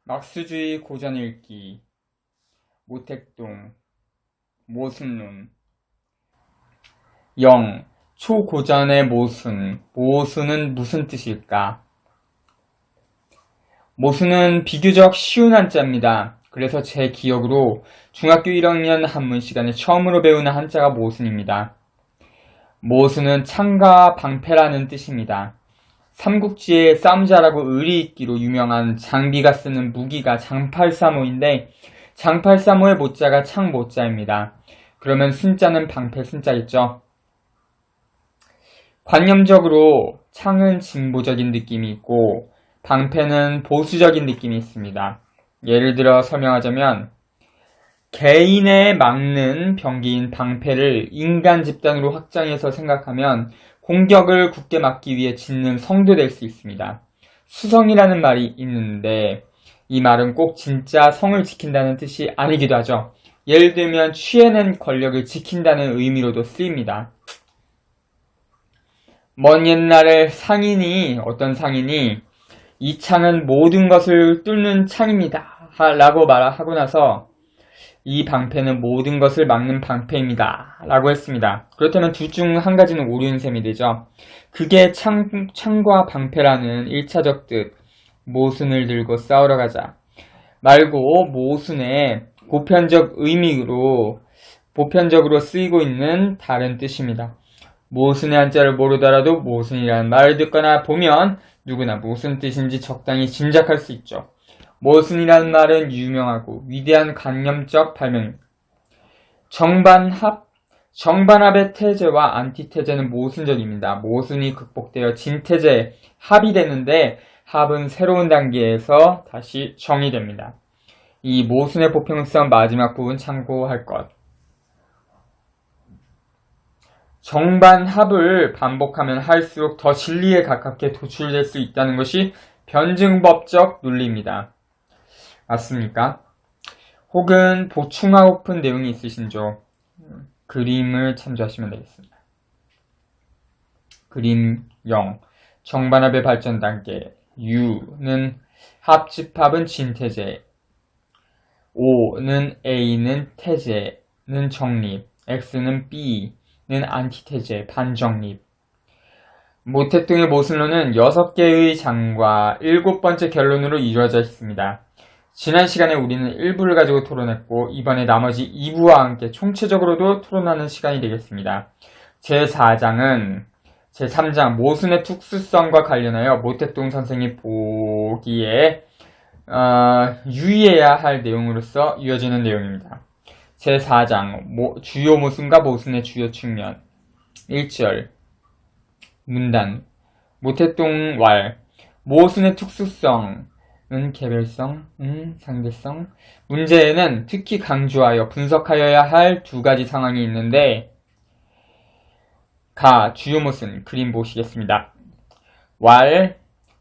막스주의 고전읽기 모택동 모순론 0. 초고전의 모순. 모순은 무슨 뜻일까? 모순은 비교적 쉬운 한자입니다. 그래서 제 기억으로 중학교 1학년 한문 시간에 처음으로 배우는 한자가 모순입니다. 모순은 창과 방패라는 뜻입니다. 삼국지에 싸움 잘하고 의리 있기로 유명한 장비가 쓰는 무기가 장팔사모인데 장팔사모의 모자가 창모자입니다. 그러면 순자는 방패 순자겠죠. 관념적으로 창은 진보적인 느낌이 있고 방패는 보수적인 느낌이 있습니다. 예를 들어 설명하자면 개인에 막는 병기인 방패를 인간 집단으로 확장해서 생각하면 공격을 굳게 막기 위해 짓는 성도 될 수 있습니다. 수성이라는 말이 있는데 이 말은 꼭 진짜 성을 지킨다는 뜻이 아니기도 하죠. 예를 들면 취해낸 권력을 지킨다는 의미로도 쓰입니다. 먼 옛날에 어떤 상인이 이 창은 모든 것을 뚫는 창입니다 라고 말하고 나서 이 방패는 모든 것을 막는 방패입니다 라고 했습니다. 그렇다면 둘 중 한 가지는 오류인 셈이 되죠. 그게 창과 방패라는 1차적 뜻, 모순을 들고 싸우러 가자 말고 모순의 보편적으로 쓰이고 있는 다른 뜻입니다. 모순의 한자를 모르더라도 모순이라는 말을 듣거나 보면 누구나 무슨 뜻인지 적당히 짐작할 수 있죠. 모순이라는 말은 유명하고 위대한 관념적 발명입니다. 정반합의 태제와 안티태제는 모순적입니다. 모순이 극복되어 진태제, 합이 되는데 합은 새로운 단계에서 다시 정의됩니다. 이 모순의 보편성 마지막 부분 참고할 것. 정반합을 반복하면 할수록 더 진리에 가깝게 도출될 수 있다는 것이 변증법적 논리입니다. 맞습니까? 혹은 보충하고픈 내용이 있으신죠? 그림을 참조하시면 되겠습니다. 그림 0. 정반합의 발전 단계. U는 합집합은 진태제. O는 A는 태제는 정립. X는 B는 안티태제, 반정립. 모택동의 모순론은 6개의 장과 7번째 결론으로 이루어져 있습니다. 지난 시간에 우리는 일부를 가지고 토론했고 이번에 나머지 2부와 함께 총체적으로도 토론하는 시간이 되겠습니다. 제3장 모순의 특수성과 관련하여 모택동 선생이 보기에 유의해야 할 내용으로서 이어지는 내용입니다. 제4장 주요 모순과 모순의 주요 측면 1절 문단 모택동 모순의 특수성 개별성, 상대성. 문제에는 특히 강조하여 분석하여야 할 두 가지 상황이 있는데 주요 모순 그림 보시겠습니다.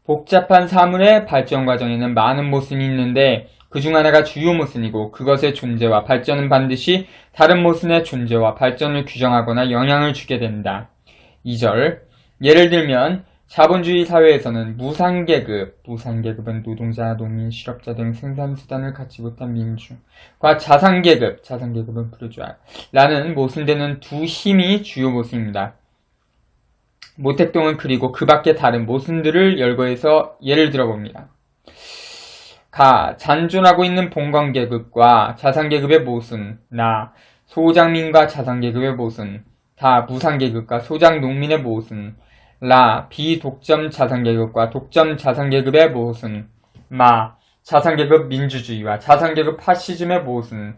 복잡한 사물의 발전 과정에는 많은 모순이 있는데 그중 하나가 주요 모순이고 그것의 존재와 발전은 반드시 다른 모순의 존재와 발전을 규정하거나 영향을 주게 된다. 2절 예를 들면 자본주의 사회에서는 무상계급은 노동자, 농민, 실업자 등 생산수단을 갖지 못한 민중과 자산계급은 부르주아 라는 모순되는 두 힘이 주요 모순입니다. 모택동은 그리고 그 밖에 다른 모순들을 열거해서 예를 들어봅니다. 잔존하고 있는 봉건계급과 자산계급의 모순, 소장민과 자산계급의 모순, 무상계급과 소장농민의 모순, 비독점 자산계급과 독점 자산계급의 모순, 자산계급 민주주의와 자산계급 파시즘의 모순,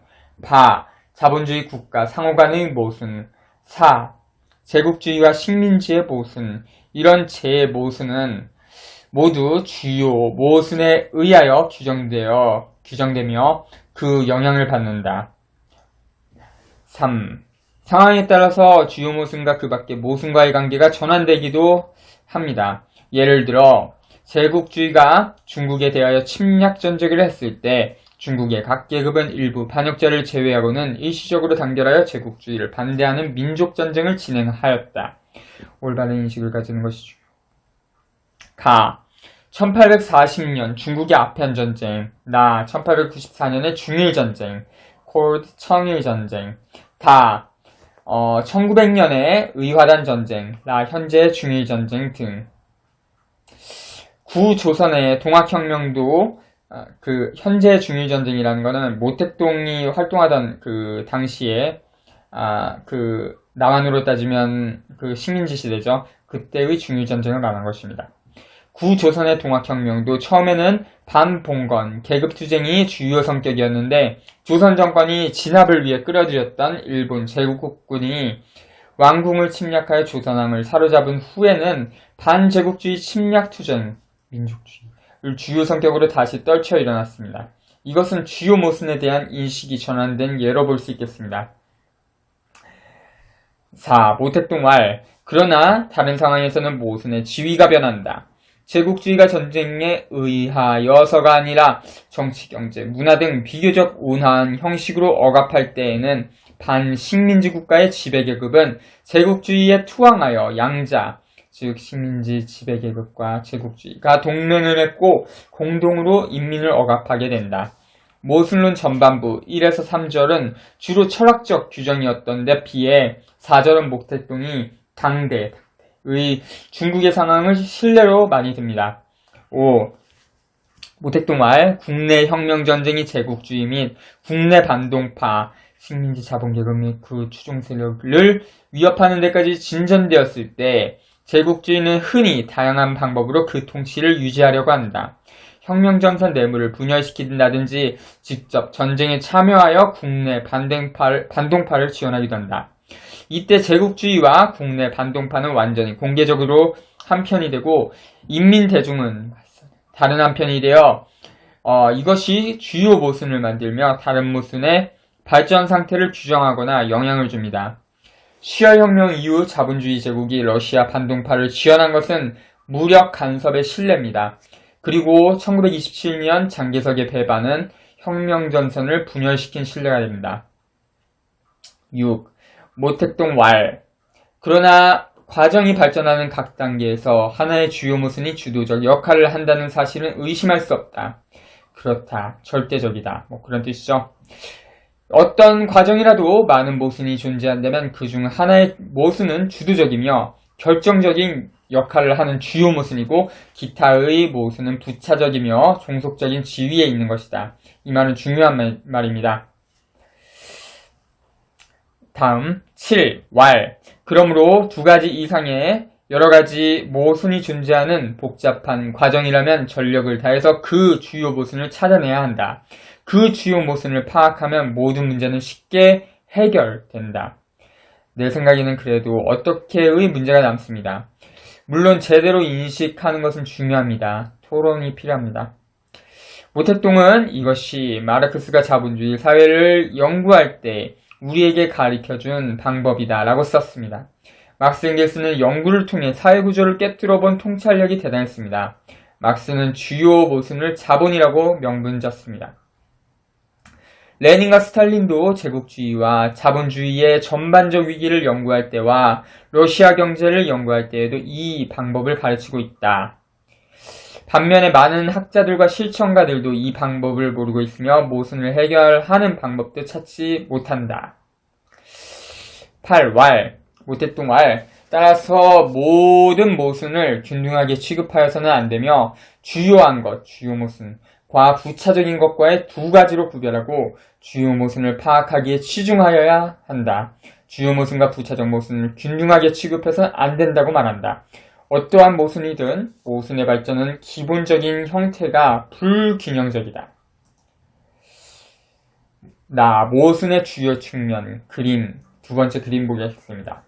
자본주의 국가 상호간의 모순, 제국주의와 식민지의 모순. 이런 제-모순은 모두 주요 모순에 의하여 규정되며 그 영향을 받는다. 3. 상황에 따라서 주요 모순과 그 밖의 모순과의 관계가 전환되기도 합니다. 예를 들어 제국주의가 중국에 대하여 침략 전쟁을 했을 때 중국의 각 계급은 일부 반역자를 제외하고는 일시적으로 단결하여 제국주의를 반대하는 민족 전쟁을 진행하였다. 올바른 인식을 가지는 것이죠. 1840년 중국의 아편전쟁, 1894년의 중일전쟁, 청일전쟁, 1900년의 의화단 전쟁, 현재 중일전쟁 등. 구조선의 동학혁명도 현재 중일전쟁이라는 거는 모택동이 활동하던 그 당시에 남한으로 따지면 식민지 시대죠. 그때의 중일전쟁을 말한 것입니다. 구조선의 동학혁명도 처음에는 반봉건, 계급투쟁이 주요 성격이었는데 조선 정권이 진압을 위해 끌어들였던 일본 제국군이 왕궁을 침략하여 조선왕을 사로잡은 후에는 반제국주의 침략투쟁, 민족주의를 주요 성격으로 다시 떨쳐 일어났습니다. 이것은 주요 모순에 대한 인식이 전환된 예로 볼 수 있겠습니다. 4. 모택동왈. 그러나 다른 상황에서는 모순의 지위가 변한다. 제국주의가 전쟁에 의하여서가 아니라 정치, 경제, 문화 등 비교적 온화한 형식으로 억압할 때에는 반식민지 국가의 지배계급은 제국주의에 투항하여 양자, 즉 식민지 지배계급과 제국주의가 동맹을 맺고 공동으로 인민을 억압하게 된다. 모순론 전반부 1에서 3절은 주로 철학적 규정이었던데 비해 4절은 모택동이 당대의 중국의 상황을 신뢰로 많이 듭니다. 5. 모택동왈 국내 혁명전쟁이 제국주의 및 국내 반동파, 식민지 자본계급 및 그 추종 세력을 위협하는 데까지 진전되었을 때 제국주의는 흔히 다양한 방법으로 그 통치를 유지하려고 한다. 혁명전선 내부를 분열시킨다든지 직접 전쟁에 참여하여 국내 반동파를 지원하기도 한다. 이때 제국주의와 국내 반동파는 완전히 공개적으로 한편이 되고 인민대중은 다른 한편이 되어 이것이 주요 모순을 만들며 다른 모순의 발전 상태를 규정하거나 영향을 줍니다. 시아혁명 이후 자본주의 제국이 러시아 반동파를 지원한 것은 무력 간섭의 신뢰입니다. 그리고 1927년 장개석의 배반은 혁명전선을 분열시킨 신뢰가 됩니다. 6. 모택동왈. 그러나 과정이 발전하는 각 단계에서 하나의 주요 모순이 주도적 역할을 한다는 사실은 의심할 수 없다. 그렇다. 절대적이다. 그런 뜻이죠. 어떤 과정이라도 많은 모순이 존재한다면 그중 하나의 모순은 주도적이며 결정적인 역할을 하는 주요 모순이고 기타의 모순은 부차적이며 종속적인 지위에 있는 것이다. 이 말은 중요한 말입니다. 다음 7. 왈. 그러므로 두 가지 이상의 여러 가지 모순이 존재하는 복잡한 과정이라면 전력을 다해서 그 주요 모순을 찾아내야 한다. 그 주요 모순을 파악하면 모든 문제는 쉽게 해결된다. 내 생각에는 그래도 어떻게의 문제가 남습니다. 물론 제대로 인식하는 것은 중요합니다. 토론이 필요합니다. 모택동은 이것이 마르크스가 자본주의 사회를 연구할 때 우리에게 가르쳐준 방법이다 라고 썼습니다. 막스 엥겔스는 연구를 통해 사회구조를 깨뜨려본 통찰력이 대단했습니다. 막스는 주요 모순을 자본이라고 명분졌습니다. 레닌과 스탈린도 제국주의와 자본주의의 전반적 위기를 연구할 때와 러시아 경제를 연구할 때에도 이 방법을 가르치고 있다. 반면에 많은 학자들과 실천가들도 이 방법을 모르고 있으며 모순을 해결하는 방법도 찾지 못한다. 8. 왈. 모택동왈. 따라서 모든 모순을 균등하게 취급하여서는 안되며 주요한 것, 주요 모순과 부차적인 것과의 두 가지로 구별하고 주요 모순을 파악하기에 치중하여야 한다. 주요 모순과 부차적 모순을 균등하게 취급해서는 안된다고 말한다. 어떠한 모순이든 모순의 발전은 기본적인 형태가 불균형적이다. 모순의 주요 측면, 그림, 두 번째 그림 보겠습니다.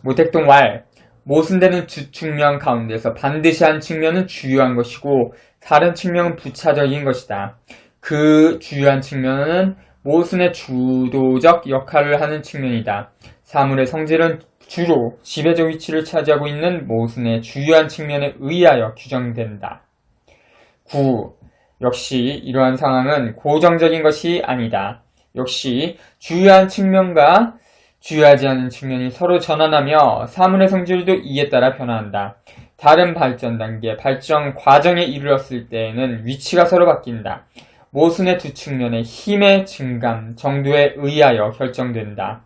모택동왈. 모순되는 두 측면 가운데서 반드시 한 측면은 주요한 것이고 다른 측면은 부차적인 것이다. 그 주요한 측면은 모순의 주도적 역할을 하는 측면이다. 사물의 성질은 주로 지배적 위치를 차지하고 있는 모순의 주요한 측면에 의하여 규정된다. 9. 역시 이러한 상황은 고정적인 것이 아니다. 역시 주요한 측면과 주요하지 않은 측면이 서로 전환하며 사물의 성질도 이에 따라 변화한다. 다른 발전 단계, 발전 과정에 이르렀을 때에는 위치가 서로 바뀐다. 모순의 두 측면의 힘의 증감 정도에 의하여 결정된다.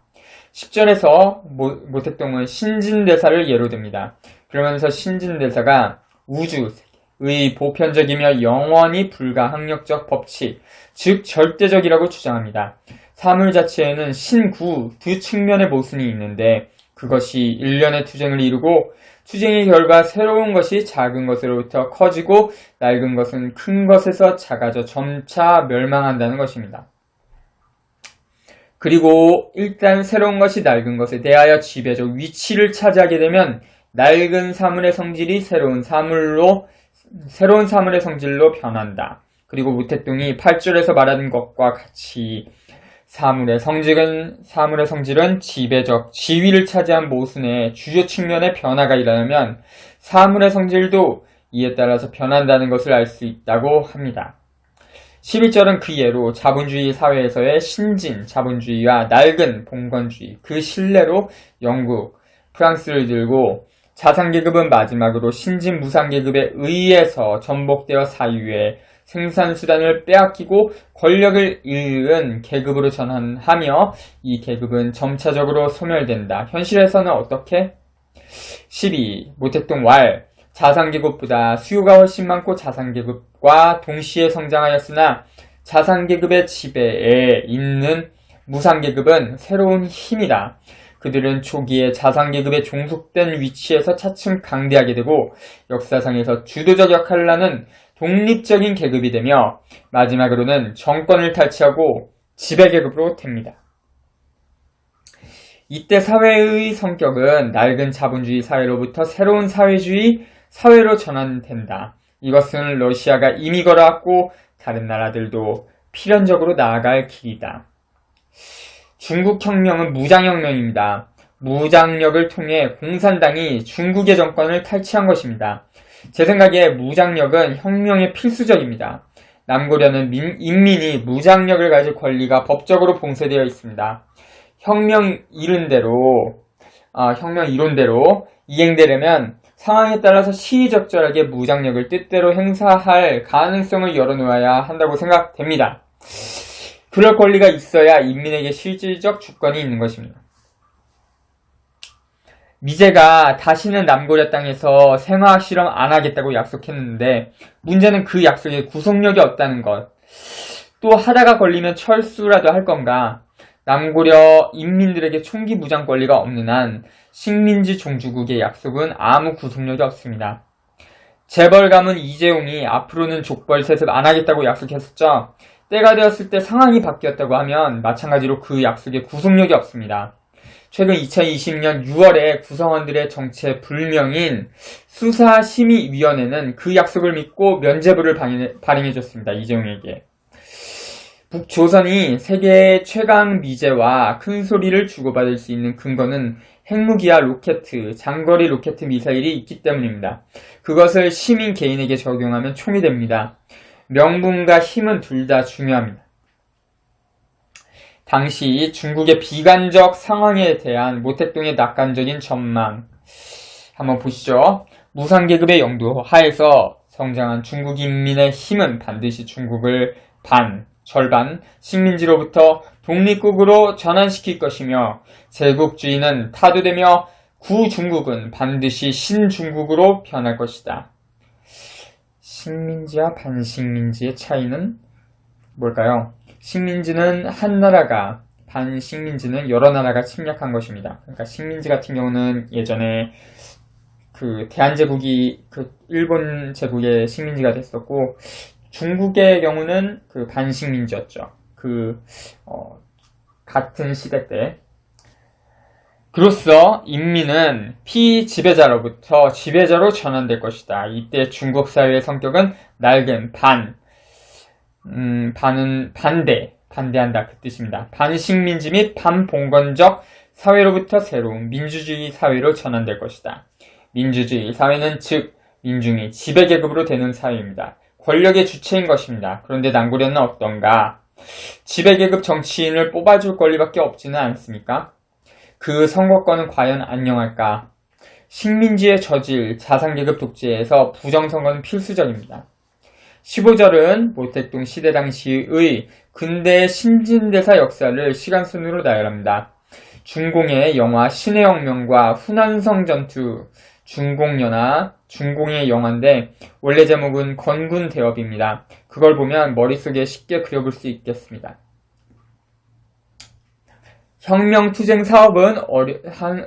10절에서 모택동은 신진대사를 예로 듭니다. 그러면서 신진대사가 우주의 보편적이며 영원히 불가항력적 법칙, 즉 절대적이라고 주장합니다. 사물 자체에는 신구 두 측면의 모순이 있는데 그것이 일련의 투쟁을 이루고 투쟁의 결과 새로운 것이 작은 것으로부터 커지고 낡은 것은 큰 것에서 작아져 점차 멸망한다는 것입니다. 그리고 일단 새로운 것이 낡은 것에 대하여 지배적 위치를 차지하게 되면 낡은 사물의 성질이 새로운 사물의 성질로 변한다. 그리고 모택동이 8절에서 말하는 것과 같이 사물의 성질은 지배적 지위를 차지한 모순의 주요 측면의 변화가 일어나면 사물의 성질도 이에 따라서 변한다는 것을 알 수 있다고 합니다. 11절은 그 예로 자본주의 사회에서의 신진 자본주의와 낡은 봉건주의, 그 신뢰로 영국, 프랑스를 들고 자산계급은 마지막으로 신진 무산계급에 의해서 전복되어 사유에 생산수단을 빼앗기고 권력을 잃은 계급으로 전환하며 이 계급은 점차적으로 소멸된다. 현실에서는 어떻게? 12. 모택동 왈 자산계급보다 수요가 훨씬 많고 자산계급과 동시에 성장하였으나 자산계급의 지배에 있는 무산계급은 새로운 힘이다. 그들은 초기에 자산계급에 종속된 위치에서 차츰 강대하게 되고 역사상에서 주도적 역할을 하는 독립적인 계급이 되며 마지막으로는 정권을 탈취하고 지배계급으로 됩니다. 이때 사회의 성격은 낡은 자본주의 사회로부터 새로운 사회주의 사회로 전환된다. 이것은 러시아가 이미 걸어왔고 다른 나라들도 필연적으로 나아갈 길이다. 중국혁명은 무장혁명입니다. 무장력을 통해 공산당이 중국의 정권을 탈취한 것입니다. 제 생각에 무장력은 혁명의 필수적입니다. 남고려는 인민이 무장력을 가질 권리가 법적으로 봉쇄되어 있습니다. 혁명 이론대로 이행되려면 상황에 따라서 시의적절하게 무장력을 뜻대로 행사할 가능성을 열어놓아야 한다고 생각됩니다. 그럴 권리가 있어야 인민에게 실질적 주권이 있는 것입니다. 미제가 다시는 남고려 땅에서 생화학 실험 안 하겠다고 약속했는데 문제는 그 약속에 구속력이 없다는 것. 또 하다가 걸리면 철수라도 할 건가? 남고려 인민들에게 총기 무장 권리가 없는 한 식민지 종주국의 약속은 아무 구속력이 없습니다. 재벌가문 이재용이 앞으로는 족벌 세습 안 하겠다고 약속했었죠. 때가 되었을 때 상황이 바뀌었다고 하면 마찬가지로 그 약속에 구속력이 없습니다. 최근 2020년 6월에 구성원들의 정체 불명인 수사심의위원회는 그 약속을 믿고 면죄부를 발행해줬습니다. 이재용에게. 북조선이 세계 최강 미제와 큰 소리를 주고받을 수 있는 근거는 핵무기와 로켓, 장거리 로켓 미사일이 있기 때문입니다. 그것을 시민 개인에게 적용하면 총이 됩니다. 명분과 힘은 둘 다 중요합니다. 당시 중국의 비관적 상황에 대한 모택동의 낙관적인 전망 한번 보시죠. 무상계급의 영도 하에서 성장한 중국 인민의 힘은 반드시 중국을 절반 식민지로부터 독립국으로 전환시킬 것이며 제국주의는 타도되며 구중국은 반드시 신중국으로 변할 것이다. 식민지와 반식민지의 차이는 뭘까요? 식민지는 한 나라가, 반식민지는 여러 나라가 침략한 것입니다. 그러니까 식민지 같은 경우는 예전에 대한제국이 일본 제국의 식민지가 됐었고, 중국의 경우는 반식민지였죠. 같은 시대 때. 그로써 인민은 피지배자로부터 지배자로 전환될 것이다. 이때 중국 사회의 성격은 낡은 반은 반대한다 그 뜻입니다. 반식민지 및 반봉건적 사회로부터 새로운 민주주의 사회로 전환될 것이다. 민주주의 사회는 즉 민중이 지배계급으로 되는 사회입니다. 권력의 주체인 것입니다. 그런데 남고려는 어떤가? 지배계급 정치인을 뽑아줄 권리밖에 없지는 않습니까? 그 선거권은 과연 안녕할까? 식민지의 저질, 자산계급 독재에서 부정선거는 필수적입니다. 15절은 모택동 시대 당시의 근대 신진대사 역사를 시간순으로 나열합니다. 중공의 영화 신의 혁명과 후난성 전투, 중공의 영화인데 원래 제목은 건군 대업입니다. 그걸 보면 머릿속에 쉽게 그려볼 수 있겠습니다. 혁명투쟁 사업은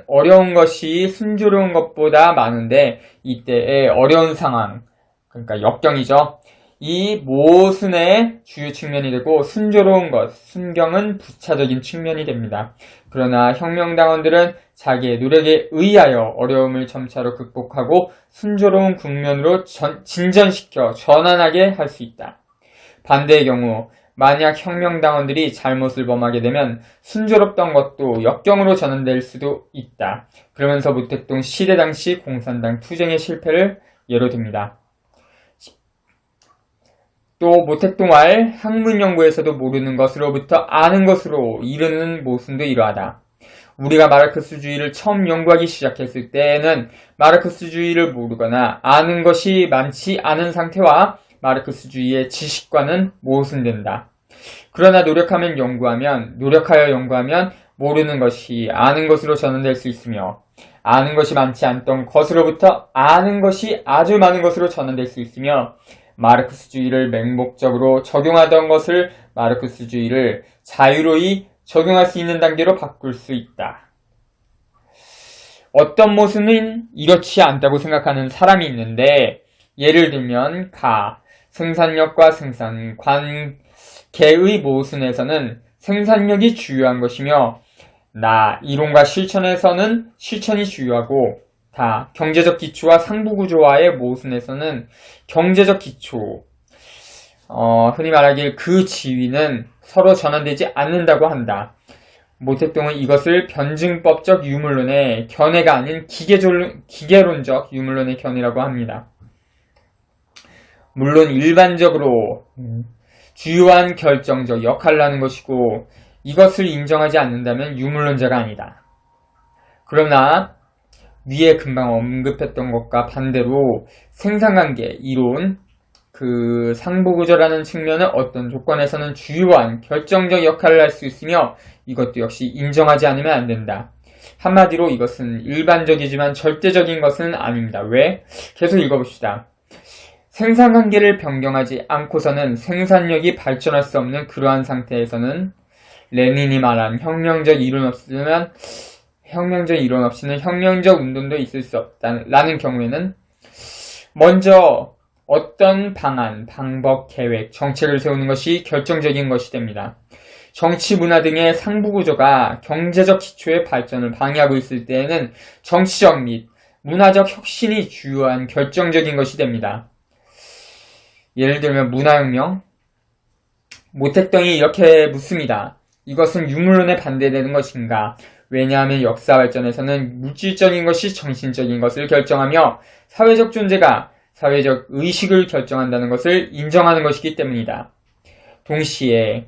어려운 것이 순조로운 것보다 많은데 이때의 어려운 상황, 그러니까 역경이죠. 이 모순의 주요 측면이 되고 순조로운 것, 순경은 부차적인 측면이 됩니다. 그러나 혁명당원들은 자기의 노력에 의하여 어려움을 점차로 극복하고 순조로운 국면으로 진전시켜 전환하게 할 수 있다. 반대의 경우 만약 혁명당원들이 잘못을 범하게 되면 순조롭던 것도 역경으로 전환될 수도 있다. 그러면서 모택동 시대 당시 공산당 투쟁의 실패를 예로 듭니다. 또 모택동알 학문연구에서도 모르는 것으로부터 아는 것으로 이르는 모순도 이러하다. 우리가 마르크스주의를 처음 연구하기 시작했을 때에는 마르크스주의를 모르거나 아는 것이 많지 않은 상태와 마르크스주의의 지식과는 모순된다. 그러나 노력하여 연구하면 모르는 것이 아는 것으로 전환될 수 있으며 아는 것이 많지 않던 것으로부터 아는 것이 아주 많은 것으로 전환될 수 있으며 마르크스주의를 맹목적으로 적용하던 것을 마르크스주의를 자유로이 적용할 수 있는 단계로 바꿀 수 있다. 어떤 모순은 이렇지 않다고 생각하는 사람이 있는데 예를 들면 생산력과 생산 관계의 모순에서는 생산력이 주요한 것이며 이론과 실천에서는 실천이 주요하고 경제적 기초와 상부구조와의 모순에서는 경제적 기초, 흔히 말하길 그 지위는 서로 전환되지 않는다고 한다. 모택동은 이것을 변증법적 유물론의 견해가 아닌 기계론적 유물론의 견해라고 합니다. 물론 일반적으로 주요한 결정적 역할을 하는 것이고 이것을 인정하지 않는다면 유물론자가 아니다. 그러나 위에 금방 언급했던 것과 반대로 생산관계, 이론, 상부구조라는 측면은 어떤 조건에서는 주요한 결정적 역할을 할 수 있으며 이것도 역시 인정하지 않으면 안 된다. 한마디로 이것은 일반적이지만 절대적인 것은 아닙니다. 왜? 계속 읽어봅시다. 생산관계를 변경하지 않고서는 생산력이 발전할 수 없는 그러한 상태에서는 레닌이 말한 혁명적 이론 없이는 혁명적 운동도 있을 수 없다라는 경우에는 먼저 어떤 방안, 방법, 계획, 정책을 세우는 것이 결정적인 것이 됩니다. 정치, 문화 등의 상부구조가 경제적 기초의 발전을 방해하고 있을 때에는 정치적 및 문화적 혁신이 주요한 결정적인 것이 됩니다. 예를 들면 문화혁명, 모택동이 이렇게 묻습니다. 이것은 유물론에 반대되는 것인가? 왜냐하면 역사 발전에서는 물질적인 것이 정신적인 것을 결정하며 사회적 존재가 사회적 의식을 결정한다는 것을 인정하는 것이기 때문이다. 동시에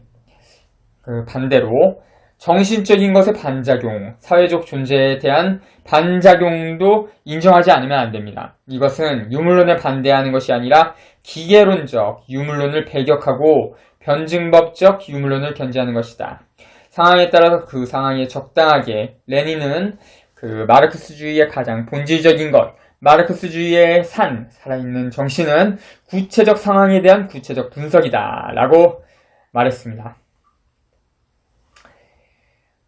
반대로 정신적인 것의 반작용, 사회적 존재에 대한 반작용도 인정하지 않으면 안 됩니다. 이것은 유물론에 반대하는 것이 아니라 기계론적 유물론을 배격하고 변증법적 유물론을 견지하는 것이다. 상황에 따라서 그 상황에 적당하게 레닌은 마르크스주의의 가장 본질적인 것, 마르크스주의의 살아있는 정신은 구체적 상황에 대한 구체적 분석이다 라고 말했습니다.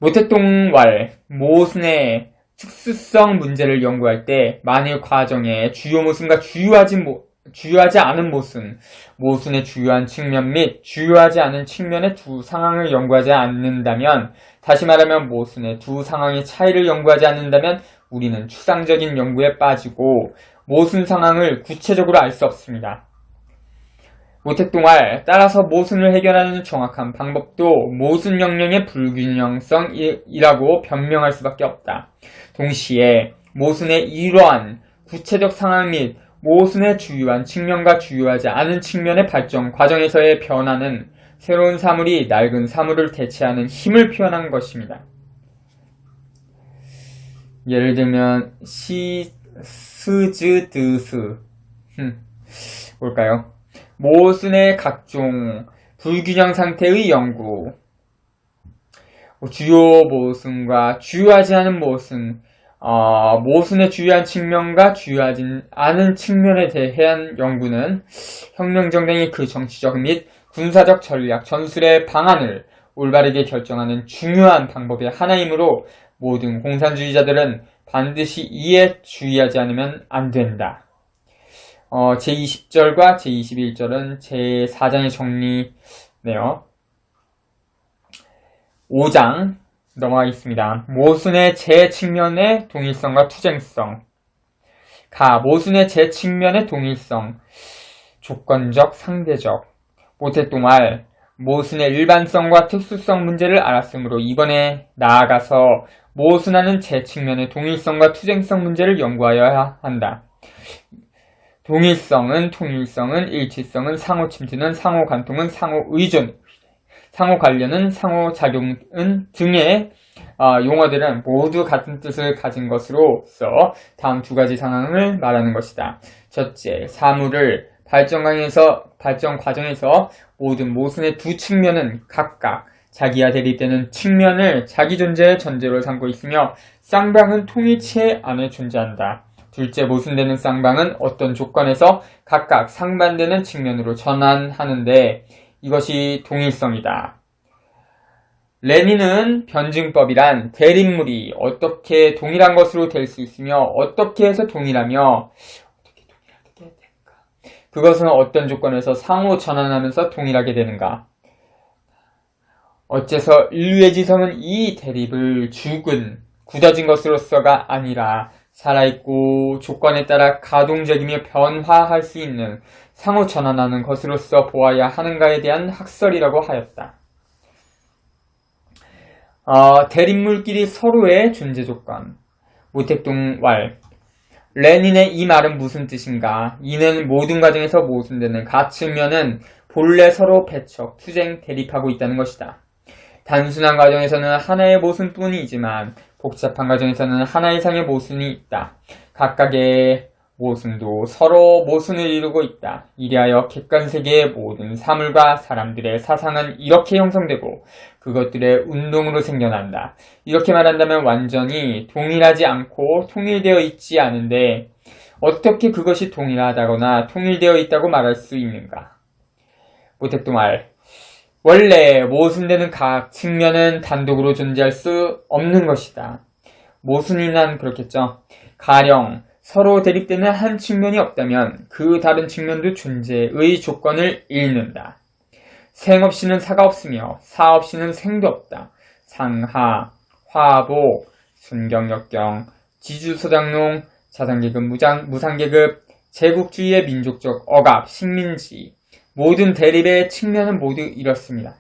모택동왈 모순의 특수성 문제를 연구할 때 만일 과정에 주요 모순과 주요하지 않은 모순의 주요한 측면 및 주요하지 않은 측면의 두 상황을 연구하지 않는다면, 다시 말하면 모순의 두 상황의 차이를 연구하지 않는다면 우리는 추상적인 연구에 빠지고 모순 상황을 구체적으로 알 수 없습니다. 모택동알 따라서 모순을 해결하는 정확한 방법도 모순 역량의 불균형성이라고 변명할 수밖에 없다. 동시에 모순의 이러한 구체적 상황 및 모순의 주요한 측면과 주요하지 않은 측면의 발전 과정에서의 변화는 새로운 사물이 낡은 사물을 대체하는 힘을 표현한 것입니다. 예를 들면 스즈, 드스. 뭘까요? 모순의 각종 불균형 상태의 연구. 주요 모순과 주요하지 않은 모순, 모순의 주요한 측면과 주요하지 않은 측면에 대한 연구는 혁명정당이 그 정치적 및 군사적 전략, 전술의 방안을 올바르게 결정하는 중요한 방법의 하나이므로 모든 공산주의자들은 반드시 이에 주의하지 않으면 안 된다. 제20절과 제21절은 제4장의 정리네요. 5장 넘어가겠습니다. 모순의 제 측면의 동일성과 투쟁성. 모순의 제 측면의 동일성. 조건적, 상대적. 모태똥알, 모순의 일반성과 특수성 문제를 알았으므로 이번에 나아가서 모순하는 제 측면의 동일성과 투쟁성 문제를 연구하여야 한다. 동일성은, 통일성은, 일치성은, 상호 침투는, 상호 관통은, 상호 의존, 상호 관련은, 상호 작용은 등의 용어들은 모두 같은 뜻을 가진 것으로서 다음 두 가지 상황을 말하는 것이다. 첫째, 사물을 발전 과정에서 모든 모순의 두 측면은 각각 자기와 대립되는 측면을 자기 존재의 전제로 삼고 있으며 쌍방은 통일체 안에 존재한다. 둘째, 모순되는 쌍방은 어떤 조건에서 각각 상반되는 측면으로 전환하는데 이것이 동일성이다. 레닌은 변증법이란 대립물이 어떻게 동일한 것으로 될 수 있으며 어떻게 해서 동일하며 그것은 어떤 조건에서 상호 전환하면서 동일하게 되는가? 어째서 인류의 지성은 이 대립을 죽은 굳어진 것으로서가 아니라 살아있고 조건에 따라 가동적이며 변화할 수 있는 상호 전환하는 것으로서 보아야 하는가에 대한 학설이라고 하였다. 대립물끼리 서로의 존재 조건. 모택동왈. 레닌의 이 말은 무슨 뜻인가? 이는 모든 과정에서 모순되는 가측면은 본래 서로 배척, 투쟁, 대립하고 있다는 것이다. 단순한 과정에서는 하나의 모순뿐이지만 복잡한 과정에서는 하나 이상의 모순이 있다. 각각의 모순도 서로 모순을 이루고 있다. 이리하여 객관세계의 모든 사물과 사람들의 사상은 이렇게 형성되고 그것들의 운동으로 생겨난다. 이렇게 말한다면 완전히 동일하지 않고 통일되어 있지 않은데 어떻게 그것이 동일하다거나 통일되어 있다고 말할 수 있는가? 모택동알. 원래 모순되는 각 측면은 단독으로 존재할 수 없는 것이다. 모순이란 그렇겠죠. 가령 서로 대립되는 한 측면이 없다면 그 다른 측면도 존재의 조건을 잃는다. 생 없이는 사가 없으며 사 없이는 생도 없다. 상하, 화복, 순경역경, 지주소장농, 자산계급, 무상계급, 제국주의의 민족적 억압, 식민지 모든 대립의 측면은 모두 이렇습니다.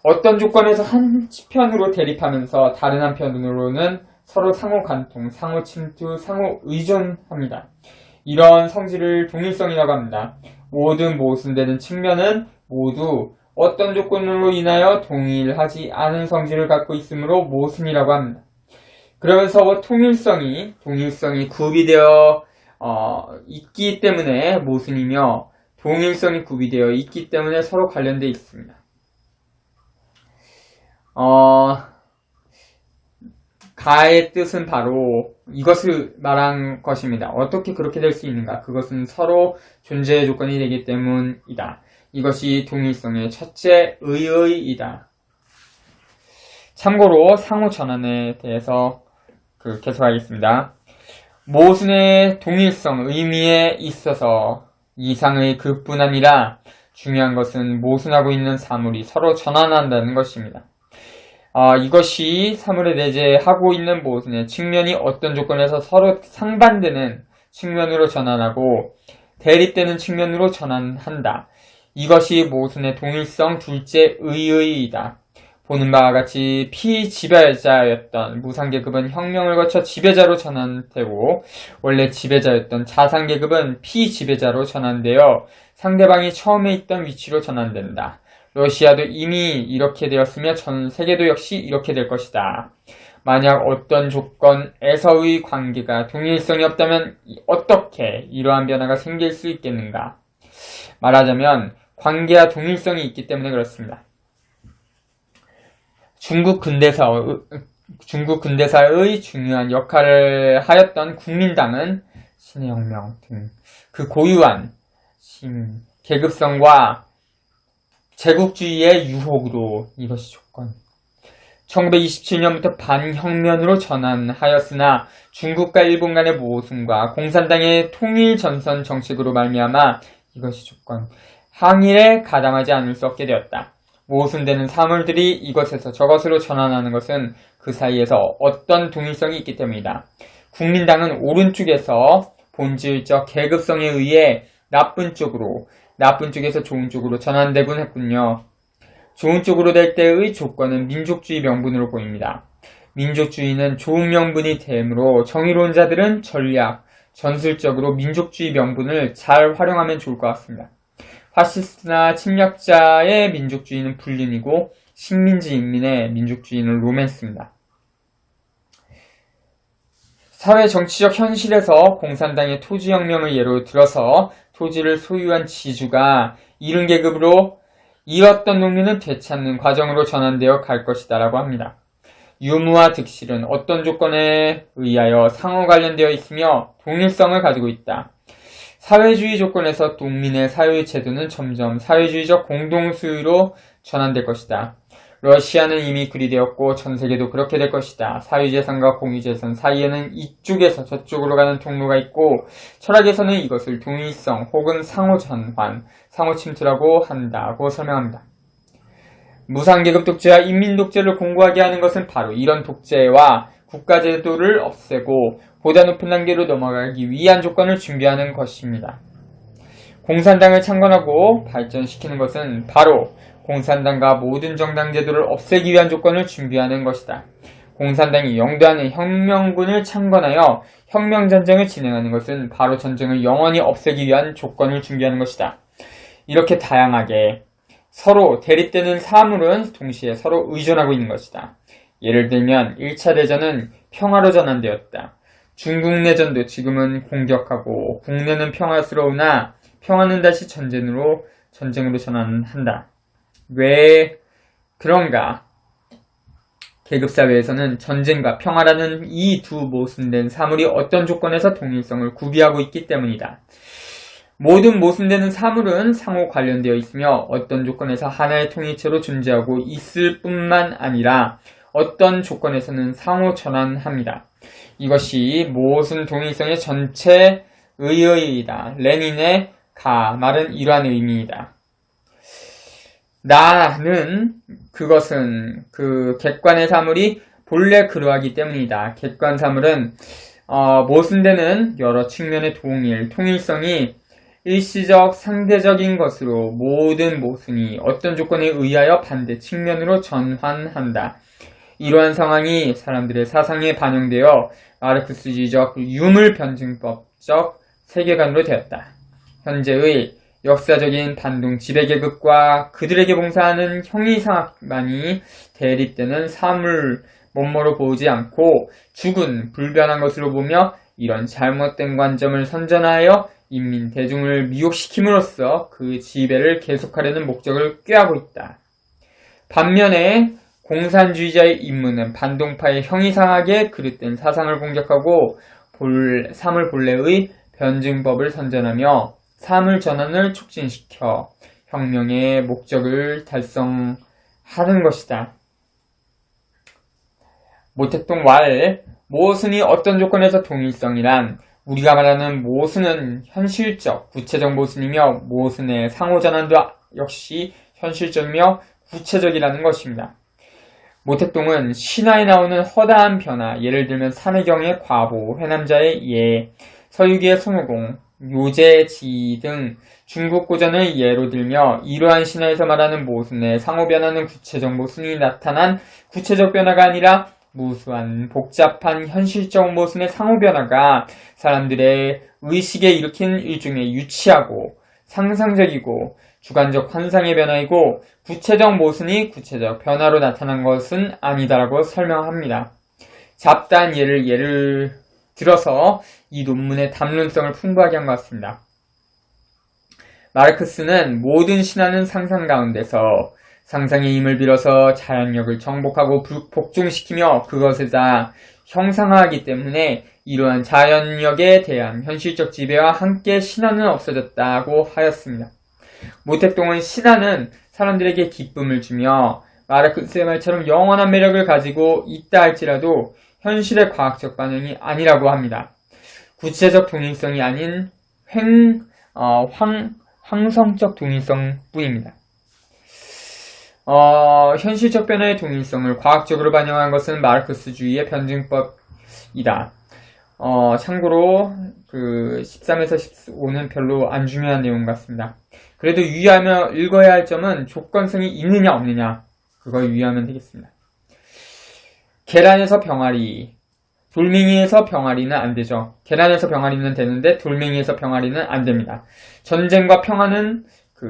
어떤 조건에서 한편으로 대립하면서 다른 한편으로는 서로 상호 관통, 상호 침투, 상호 의존합니다. 이런 성질을 동일성이라고 합니다. 모든 모순되는 측면은 모두 어떤 조건으로 인하여 동일하지 않은 성질을 갖고 있으므로 모순이라고 합니다. 그러면서 동일성이 구비되어 있기 때문에 모순이며 동일성이 구비되어 있기 때문에 서로 관련되어 있습니다. 가의 뜻은 바로 이것을 말한 것입니다. 어떻게 그렇게 될 수 있는가? 그것은 서로 존재의 조건이 되기 때문이다. 이것이 동일성의 첫째 의의이다. 참고로 상호 전환에 대해서 계속하겠습니다. 모순의 동일성 의미에 있어서 이상의 그뿐 아니라 중요한 것은 모순하고 있는 사물이 서로 전환한다는 것입니다. 이것이 사물에 내재하고 있는 모순의 측면이 어떤 조건에서 서로 상반되는 측면으로 전환하고 대립되는 측면으로 전환한다. 이것이 모순의 동일성 둘째 의의이다. 보는 바와 같이 피지배자였던 무상계급은 혁명을 거쳐 지배자로 전환되고 원래 지배자였던 자산계급은 피지배자로 전환되어 상대방이 처음에 있던 위치로 전환된다. 러시아도 이미 이렇게 되었으며 전 세계도 역시 이렇게 될 것이다. 만약 어떤 조건에서의 관계가 동일성이 없다면 어떻게 이러한 변화가 생길 수 있겠는가? 말하자면 관계와 동일성이 있기 때문에 그렇습니다. 중국 근대사의 중요한 역할을 하였던 국민당은 신의 혁명 등 그 고유한 계급성과 제국주의의 유혹으로 이것이 조건. 1927년부터 반혁명으로 전환하였으나 중국과 일본 간의 모순과 공산당의 통일전선 정책으로 말미암아 이것이 조건. 항일에 가담하지 않을 수 없게 되었다. 모순되는 사물들이 이것에서 저것으로 전환하는 것은 그 사이에서 어떤 동일성이 있기 때문이다. 국민당은 오른쪽에서 본질적 계급성에 의해 나쁜 쪽에서 좋은 쪽으로 전환되곤 했군요. 좋은 쪽으로 될 때의 조건은 민족주의 명분으로 보입니다. 민족주의는 좋은 명분이 되므로 정의로운 자들은 전술적으로 민족주의 명분을 잘 활용하면 좋을 것 같습니다. 파시스트나 침략자의 민족주의는 불륜이고 식민지 인민의 민족주의는 로맨스입니다. 사회 정치적 현실에서 공산당의 토지혁명을 예로 들어서 토지를 소유한 지주가 이른 계급으로 잃었던 농민은 되찾는 과정으로 전환되어 갈 것이다 라고 합니다. 유무와 득실은 어떤 조건에 의하여 상호 관련되어 있으며 동일성을 가지고 있다. 사회주의 조건에서 농민의 사회 제도는 점점 사회주의적 공동소유로 전환될 것이다. 러시아는 이미 그리 되었고 전 세계도 그렇게 될 것이다. 사유재산과 공유재산 사이에는 이쪽에서 저쪽으로 가는 통로가 있고 철학에서는 이것을 동일성 혹은 상호전환, 상호침투라고 한다고 설명합니다. 무상계급 독재와 인민독재를 공고하게 하는 것은 바로 이런 독재와 국가제도를 없애고 보다 높은 단계로 넘어가기 위한 조건을 준비하는 것입니다. 공산당을 창건하고 발전시키는 것은 바로 공산당과 모든 정당 제도를 없애기 위한 조건을 준비하는 것이다. 공산당이 영도하는 혁명군을 창건하여 혁명전쟁을 진행하는 것은 바로 전쟁을 영원히 없애기 위한 조건을 준비하는 것이다. 이렇게 다양하게 서로 대립되는 사물은 동시에 서로 의존하고 있는 것이다. 예를 들면 1차 대전은 평화로 전환되었다. 중국 내전도 지금은 공격하고 국내는 평화스러우나 평화는 다시 전쟁으로 전환한다. 왜 그런가? 계급사회에서는 전쟁과 평화라는 이 두 모순된 사물이 어떤 조건에서 동일성을 구비하고 있기 때문이다. 모든 모순되는 사물은 상호 관련되어 있으며 어떤 조건에서 하나의 통일체로 존재하고 있을 뿐만 아니라 어떤 조건에서는 상호 전환합니다. 이것이 모순 동일성의 전체 의의이다. 레닌의 말은 이러한 의미이다. 그것은 객관의 사물이 본래 그러하기 때문이다. 객관 사물은 모순되는 여러 측면의 통일성이 일시적 상대적인 것으로 모든 모순이 어떤 조건에 의하여 반대 측면으로 전환한다. 이러한 상황이 사람들의 사상에 반영되어 마르크스주의적 유물 변증법적 세계관으로 되었다. 현재의 역사적인 반동 지배계급과 그들에게 봉사하는 형이상학만이 대립되는 사물 뭐뭐로 보지 않고 죽은 불변한 것으로 보며 이런 잘못된 관점을 선전하여 인민 대중을 미혹시킴으로써 그 지배를 계속하려는 목적을 꾀하고 있다. 반면에 공산주의자의 임무는 반동파의 형이상하게 그릇된 사상을 공격하고 사물 본래의 변증법을 선전하며 사물 전환을 촉진시켜 혁명의 목적을 달성하는 것이다. 모택동 모순이 어떤 조건에서 동일성이란 우리가 말하는 모순은 현실적, 구체적 모순이며 모순의 상호전환도 역시 현실적이며 구체적이라는 것입니다. 모택동은 신화에 나오는 허다한 변화, 예를 들면 삼해경의 과보, 회남자의 예, 서유기의 손오공, 요제지 등 중국 고전을 예로 들며 이러한 신화에서 말하는 모순의 상호 변화는 구체적 모순이 나타난 구체적 변화가 아니라 무수한 복잡한 현실적 모순의 상호 변화가 사람들의 의식에 일으킨 일종의 유치하고 상상적이고 주관적 환상의 변화이고 구체적 모순이 구체적 변화로 나타난 것은 아니다라고 설명합니다. 잡다한 예를 들어서 이 논문의 담론성을 풍부하게 한 것 같습니다. 마르크스는 모든 신화는 상상 가운데서 상상의 힘을 빌어서 자연력을 정복하고 복종시키며 그것을 다 형상화하기 때문에 이러한 자연력에 대한 현실적 지배와 함께 신화는 없어졌다고 하였습니다. 모택동은 신화는 사람들에게 기쁨을 주며 마르크스의 말처럼 영원한 매력을 가지고 있다 할지라도 현실의 과학적 반응이 아니라고 합니다. 구체적 동일성이 아닌 황성적 동일성 뿐입니다. 현실적 변화의 동일성을 과학적으로 반영한 것은 마르크스주의의 변증법이다. 참고로 13에서 15는 별로 안 중요한 내용 같습니다. 그래도 유의하며 읽어야 할 점은 조건성이 있느냐 없느냐 그걸 유의하면 되겠습니다. 계란에서 병아리, 돌멩이에서 병아리는 안 되죠. 계란에서 병아리는 되는데 돌멩이에서 병아리는 안 됩니다. 전쟁과 평화는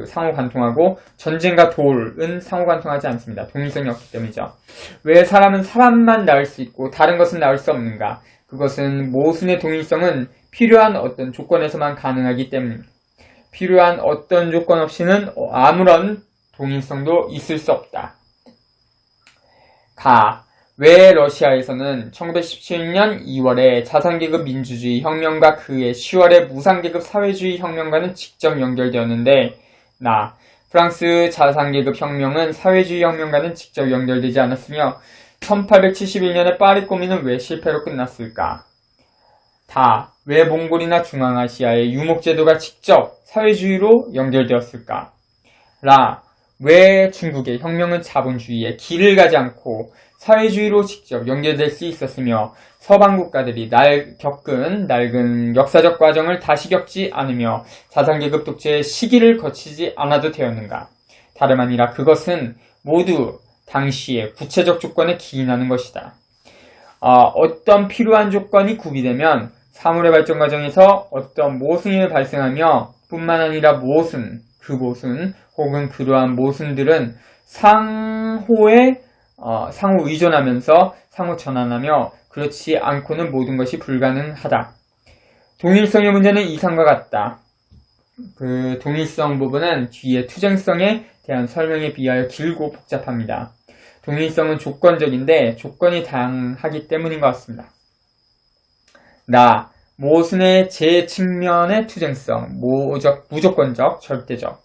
상호 관통하고 전쟁과 돌은 상호 관통하지 않습니다. 동일성이 없기 때문이죠. 왜 사람은 사람만 낳을 수 있고 다른 것은 낳을 수 없는가? 그것은 모순의 동일성은 필요한 어떤 조건에서만 가능하기 때문입니다. 필요한 어떤 조건 없이는 아무런 동일성도 있을 수 없다. 왜 러시아에서는 1917년 2월에 자산계급 민주주의 혁명과 그해 10월에 무상계급 사회주의 혁명과는 직접 연결되었는데 프랑스 자산계급 혁명은 사회주의 혁명과는 직접 연결되지 않았으며 1871년에 파리 꼬미는 왜 실패로 끝났을까? 왜 몽골이나 중앙아시아의 유목제도가 직접 사회주의로 연결되었을까? 왜 중국의 혁명은 자본주의의 길을 가지 않고 사회주의로 직접 연결될 수 있었으며 서방 국가들이 겪은 낡은 역사적 과정을 다시 겪지 않으며 자산계급 독재의 시기를 거치지 않아도 되었는가? 다름 아니라 그것은 모두 당시의 구체적 조건에 기인하는 것이다. 어떤 필요한 조건이 구비되면 사물의 발전 과정에서 어떤 모순이 발생하며 뿐만 아니라 그 모순 혹은 그러한 모순들은 상호 의존하면서 상호 전환하며 그렇지 않고는 모든 것이 불가능하다. 동일성의 문제는 이상과 같다. 동일성 부분은 뒤에 투쟁성에 대한 설명에 비하여 길고 복잡합니다. 동일성은 조건적인데 조건이 다양하기 때문인 것 같습니다. 모순의 제 측면의 투쟁성, 무조건적, 절대적.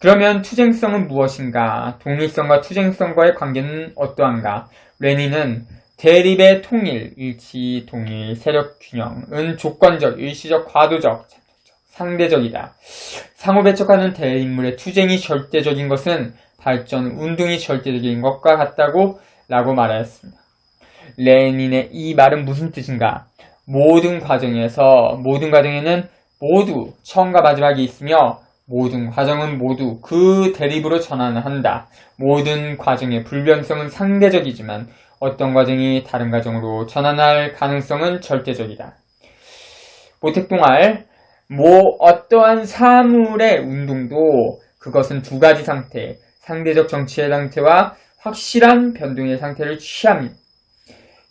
그러면 투쟁성은 무엇인가? 동일성과 투쟁성과의 관계는 어떠한가? 레닌은 대립의 통일, 일치, 동일, 세력 균형은 조건적, 일시적, 과도적, 상대적이다. 상호 배척하는 대립물의 투쟁이 절대적인 것은 발전, 운동이 절대적인 것과 같다고 라고 말하였습니다. 레닌의 이 말은 무슨 뜻인가? 모든 과정에는 모두 처음과 마지막이 있으며 모든 과정은 모두 그 대립으로 전환한다. 모든 과정의 불변성은 상대적이지만 어떤 과정이 다른 과정으로 전환할 가능성은 절대적이다. 모택동알 어떠한 사물의 운동도 그것은 두 가지 상태, 상대적 정치의 상태와 확실한 변동의 상태를 취합니다.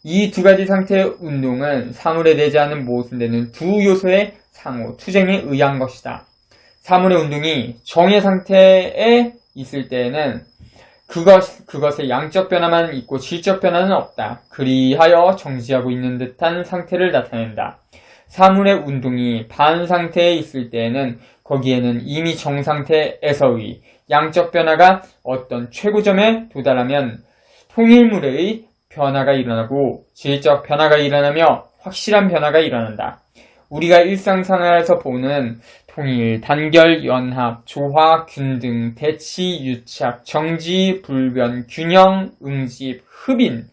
이 두 가지 상태의 운동은 사물에 내재하는 모순되는 두 요소의 상호, 투쟁에 의한 것이다. 사물의 운동이 정의 상태에 있을 때에는 그것의 양적 변화만 있고 질적 변화는 없다. 그리하여 정지하고 있는 듯한 상태를 나타낸다. 사물의 운동이 반 상태에 있을 때에는 거기에는 이미 정상태에서의 양적 변화가 어떤 최고점에 도달하면 통일물의 변화가 일어나고 질적 변화가 일어나며 확실한 변화가 일어난다. 우리가 일상생활에서 보는 통일, 단결, 연합, 조화, 균등, 대치, 유착, 정지, 불변, 균형, 응집, 흡인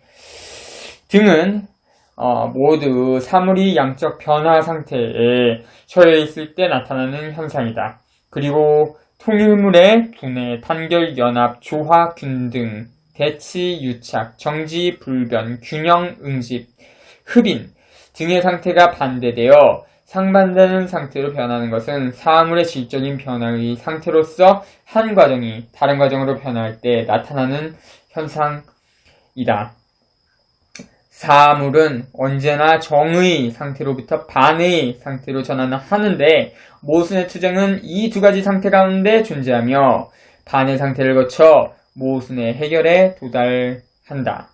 등은 모두 사물이 양적 변화 상태에 처해 있을 때 나타나는 현상이다. 그리고 통일물의 분해, 단결, 연합, 조화, 균등, 대치, 유착, 정지, 불변, 균형, 응집, 흡인 등의 상태가 반대되어 상반되는 상태로 변하는 것은 사물의 질적인 변화의 상태로서 한 과정이 다른 과정으로 변할 때 나타나는 현상이다. 사물은 언제나 정의 상태로부터 반의 상태로 전환하는데 모순의 투쟁은 이 두 가지 상태 가운데 존재하며 반의 상태를 거쳐 모순의 해결에 도달한다.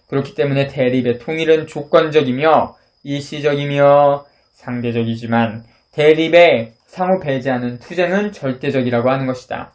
그렇기 때문에 대립의 통일은 조건적이며 일시적이며 상대적이지만 대립에 상호 배제하는 투쟁은 절대적이라고 하는 것이다.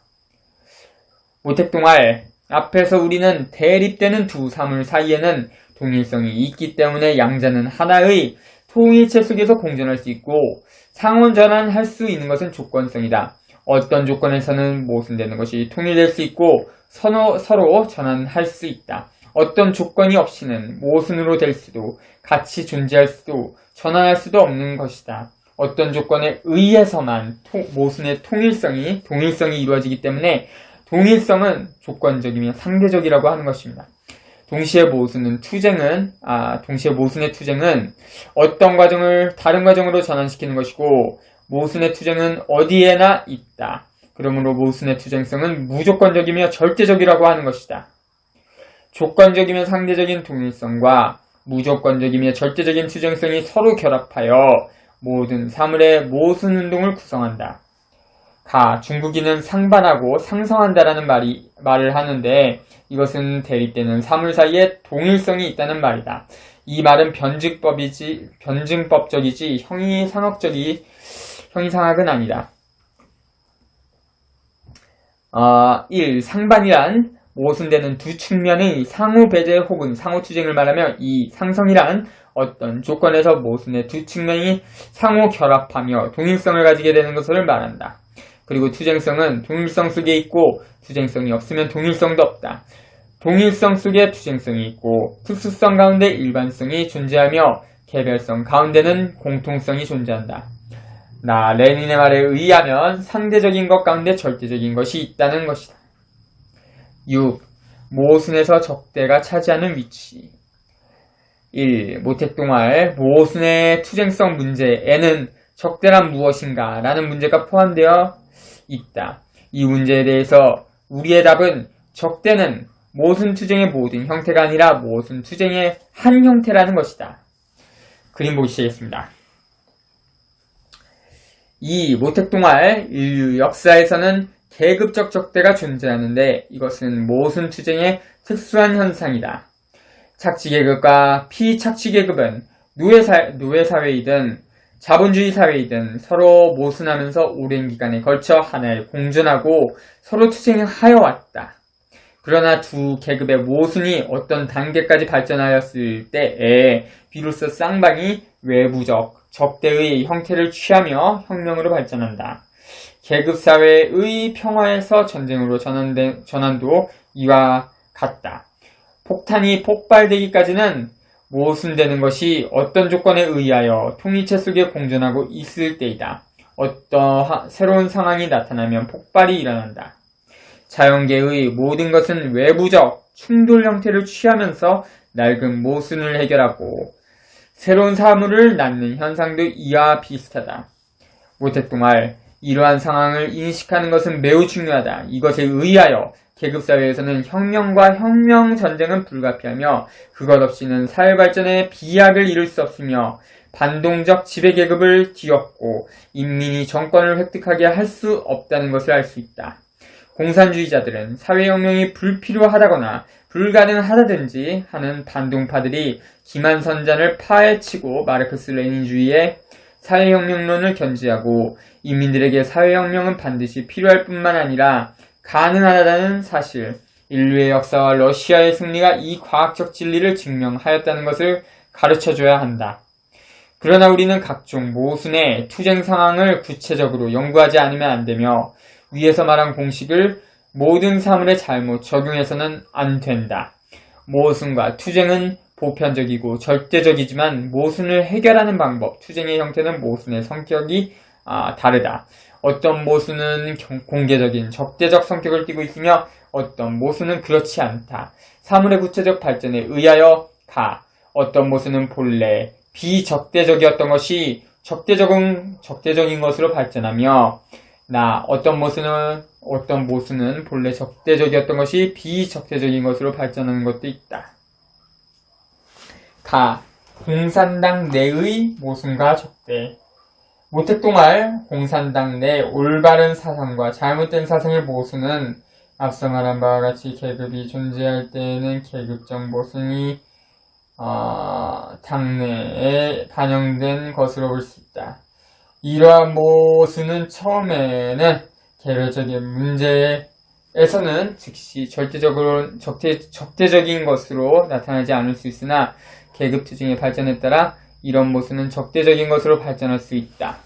모택동알, 앞에서 우리는 대립되는 두 사물 사이에는 동일성이 있기 때문에 양자는 하나의 통일체 속에서 공존할 수 있고 상호 전환할 수 있는 것은 조건성이다. 어떤 조건에서는 모순되는 것이 통일될 수 있고 서로 전환할 수 있다. 어떤 조건이 없이는 모순으로 될 수도 같이 존재할 수도 전환할 수도 없는 것이다. 어떤 조건에 의해서만 모순의 동일성이 이루어지기 때문에 동일성은 조건적이며 상대적이라고 하는 것입니다. 동시에 모순의 투쟁은 어떤 과정을 다른 과정으로 전환시키는 것이고 모순의 투쟁은 어디에나 있다. 그러므로 모순의 투쟁성은 무조건적이며 절대적이라고 하는 것이다. 조건적이며 상대적인 동일성과 무조건적이며 절대적인 투쟁성이 서로 결합하여 모든 사물의 모순 운동을 구성한다. 중국인은 상반하고 상성한다라는 말을 하는데 이것은 대립되는 사물 사이에 동일성이 있다는 말이다. 이 말은 변증법적이지 형이상학은 아니다. 1. 상반이란 모순되는 두 측면의 상호 배제 혹은 상호 투쟁을 말하며 이 상성이란 어떤 조건에서 모순의 두 측면이 상호 결합하며 동일성을 가지게 되는 것을 말한다. 그리고 투쟁성은 동일성 속에 있고 투쟁성이 없으면 동일성도 없다. 동일성 속에 투쟁성이 있고 특수성 가운데 일반성이 존재하며 개별성 가운데는 공통성이 존재한다. 레닌의 말에 의하면 상대적인 것 가운데 절대적인 것이 있다는 것이다. 6. 모순에서 적대가 차지하는 위치. 1. 모택동알 모순의 투쟁성 문제에는 적대란 무엇인가? 라는 문제가 포함되어 있다. 이 문제에 대해서 우리의 답은 적대는 모순 투쟁의 모든 형태가 아니라 모순 투쟁의 한 형태라는 것이다. 그림 보기 시작했습니다. 2. 모택동알 인류 역사에서는 계급적 적대가 존재하는데 이것은 모순 투쟁의 특수한 현상이다. 착취계급과 피착취계급은 노예사회이든 자본주의 사회이든 서로 모순하면서 오랜 기간에 걸쳐 하나에 공존하고 서로 투쟁하여 왔다. 그러나 두 계급의 모순이 어떤 단계까지 발전하였을 때에 비로소 쌍방이 외부적 적대의 형태를 취하며 혁명으로 발전한다. 계급사회의 평화에서 전쟁으로 전환도 이와 같다. 폭탄이 폭발되기까지는 모순되는 것이 어떤 조건에 의하여 통일체 속에 공존하고 있을 때이다. 어떠한 새로운 상황이 나타나면 폭발이 일어난다. 자연계의 모든 것은 외부적 충돌 형태를 취하면서 낡은 모순을 해결하고 새로운 사물을 낳는 현상도 이와 비슷하다. 모택동알 이러한 상황을 인식하는 것은 매우 중요하다. 이것에 의하여 계급사회에서는 혁명과 혁명전쟁은 불가피하며 그것 없이는 사회발전에 비약을 이룰 수 없으며 반동적 지배계급을 뒤엎고 인민이 정권을 획득하게 할 수 없다는 것을 알 수 있다. 공산주의자들은 사회혁명이 불필요하다거나 불가능하다든지 하는 반동파들이 기만선잔을 파헤치고 마르크스 레닌주의의 사회혁명론을 견지하고 인민들에게 사회혁명은 반드시 필요할 뿐만 아니라 가능하다는 사실, 인류의 역사와 러시아의 승리가 이 과학적 진리를 증명하였다는 것을 가르쳐줘야 한다. 그러나 우리는 각종 모순의 투쟁 상황을 구체적으로 연구하지 않으면 안 되며 위에서 말한 공식을 모든 사물에 잘못 적용해서는 안 된다. 모순과 투쟁은 보편적이고 절대적이지만 모순을 해결하는 방법, 투쟁의 형태는 모순의 성격이 다르다. 어떤 모순은 공개적인 적대적 성격을 띠고 있으며 어떤 모순은 그렇지 않다. 사물의 구체적 발전에 의하여 어떤 모순은 본래 비적대적이었던 것이 적대적인 것으로 발전하며 어떤 모순은 본래 적대적이었던 것이 비적대적인 것으로 발전하는 것도 있다. 가. 공산당 내의 모순과 적대. 모택동알 공산당 내 올바른 사상과 잘못된 사상의 모순은 앞서 말한 바와 같이 계급이 존재할 때에는 계급적 모순이 당내에 반영된 것으로 볼 수 있다. 이러한 모순은 처음에는 개별적인 문제에서는 즉시 적대적인 것으로 나타나지 않을 수 있으나 계급 투쟁의 발전에 따라 이런 모순은 적대적인 것으로 발전할 수 있다.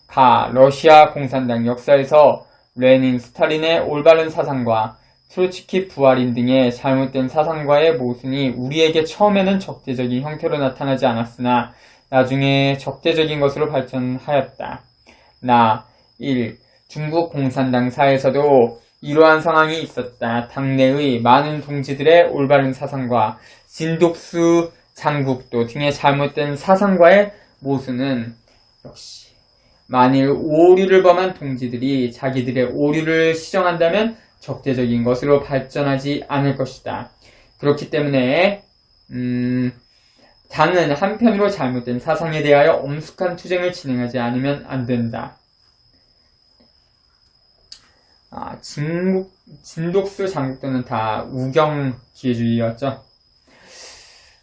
가. 러시아 공산당 역사에서 레닌, 스탈린의 올바른 사상과 트로츠키, 부하린 등의 잘못된 사상과의 모순이 우리에게 처음에는 적대적인 형태로 나타나지 않았으나 나중에 적대적인 것으로 발전하였다. 1. 중국 공산당사에서도 이러한 상황이 있었다. 당내의 많은 동지들의 올바른 사상과 진독수, 장국도 등의 잘못된 사상과의 모순은 역시 만일 오류를 범한 동지들이 자기들의 오류를 시정한다면 적대적인 것으로 발전하지 않을 것이다. 그렇기 때문에 당은 한편으로 잘못된 사상에 대하여 엄숙한 투쟁을 진행하지 않으면 안 된다. 진독수, 장국도는 다 우경 기회주의였죠.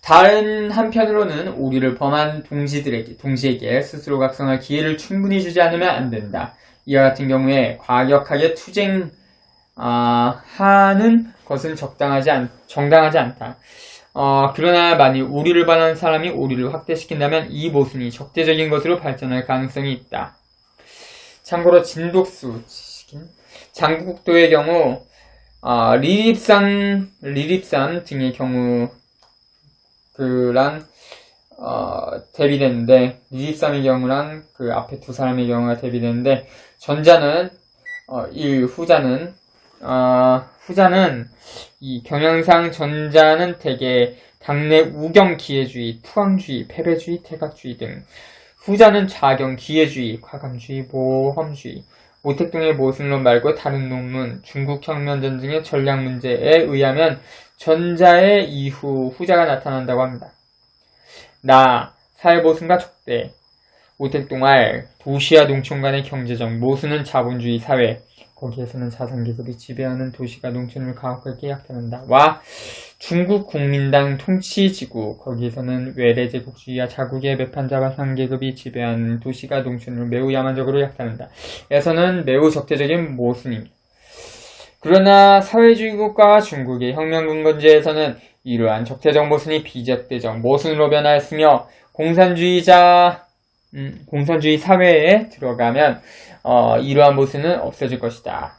다른 한편으로는 오류를 범한 동지에게 스스로 각성할 기회를 충분히 주지 않으면 안 된다. 이와 같은 경우에 과격하게 투쟁하는 것은 정당하지 않다. 그러나 만일 오류를 범한 사람이 오류를 확대시킨다면 이 모순이 적대적인 것으로 발전할 가능성이 있다. 참고로 진독수, 장국도의 경우 리립산 등의 경우 대비되는데, 리립삼의 경우랑 그 앞에 두 사람의 경우가 대비되는데, 전자는, 후자는, 이 경향상 전자는 대개 당내 우경 기회주의, 투항주의, 패배주의, 태각주의 등, 후자는 좌경 기회주의, 과감주의, 모험주의, 모택동의 모순론 말고 다른 논문, 중국혁명전쟁의 전략 문제에 의하면 전자의 이후 후자가 나타난다고 합니다. 사회모순과 적대. 모택동알 도시와 농촌 간의 경제적 모순은 자본주의 사회, 거기에서는 자산계급이 지배하는 도시가 농촌을 가혹하게 약탈한다. 중국 국민당 통치지구, 거기에서는 외래제국주의와 자국의 매판 자산계급이 지배하는 도시가 농촌을 매우 야만적으로 약탈한다. 에서는 매우 적대적인 모순입니다. 그러나 사회주의국가와 중국의 혁명근건제에서는 이러한 적대적 모순이 비적대적 모순으로 변화했으며 공산주의 사회에 들어가면 이러한 모순은 없어질 것이다.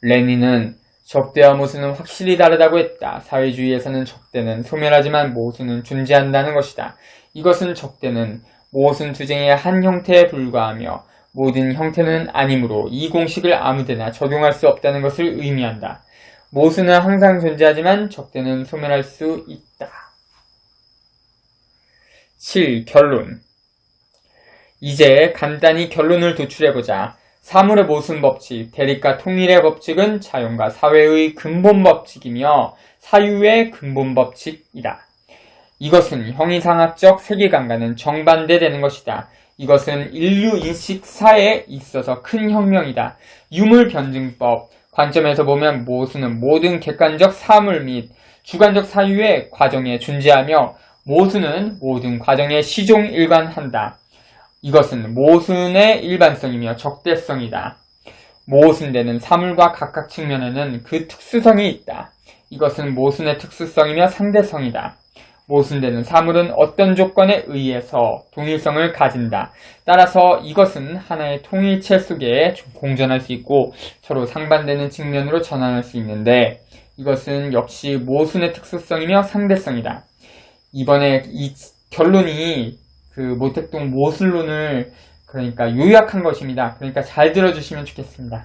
레닌은 적대와 모순은 확실히 다르다고 했다. 사회주의에서는 적대는 소멸하지만 모순은 존재한다는 것이다. 이것은 적대는 모순 투쟁의 한 형태에 불과하며 모든 형태는 아니므로 이 공식을 아무데나 적용할 수 없다는 것을 의미한다. 모순은 항상 존재하지만 적대는 소멸할 수 있다. 7. 결론. 이제 간단히 결론을 도출해보자. 사물의 모순 법칙, 대립과 통일의 법칙은 자연과 사회의 근본 법칙이며 사유의 근본 법칙이다. 이것은 형이상학적 세계관과는 정반대되는 것이다. 이것은 인류 인식사에 있어서 큰 혁명이다. 유물변증법 관점에서 보면 모순은 모든 객관적 사물 및 주관적 사유의 과정에 존재하며 모순은 모든 과정에 시종일관한다. 이것은 모순의 일반성이며 적대성이다. 모순되는 사물과 각각 측면에는 그 특수성이 있다. 이것은 모순의 특수성이며 상대성이다. 모순되는 사물은 어떤 조건에 의해서 동일성을 가진다. 따라서 이것은 하나의 통일체 속에 공존할 수 있고 서로 상반되는 측면으로 전환할 수 있는데 이것은 역시 모순의 특수성이며 상대성이다. 이번에 이 결론이 그 모택동 모순론을 그러니까 요약한 것입니다. 그러니까 잘 들어주시면 좋겠습니다.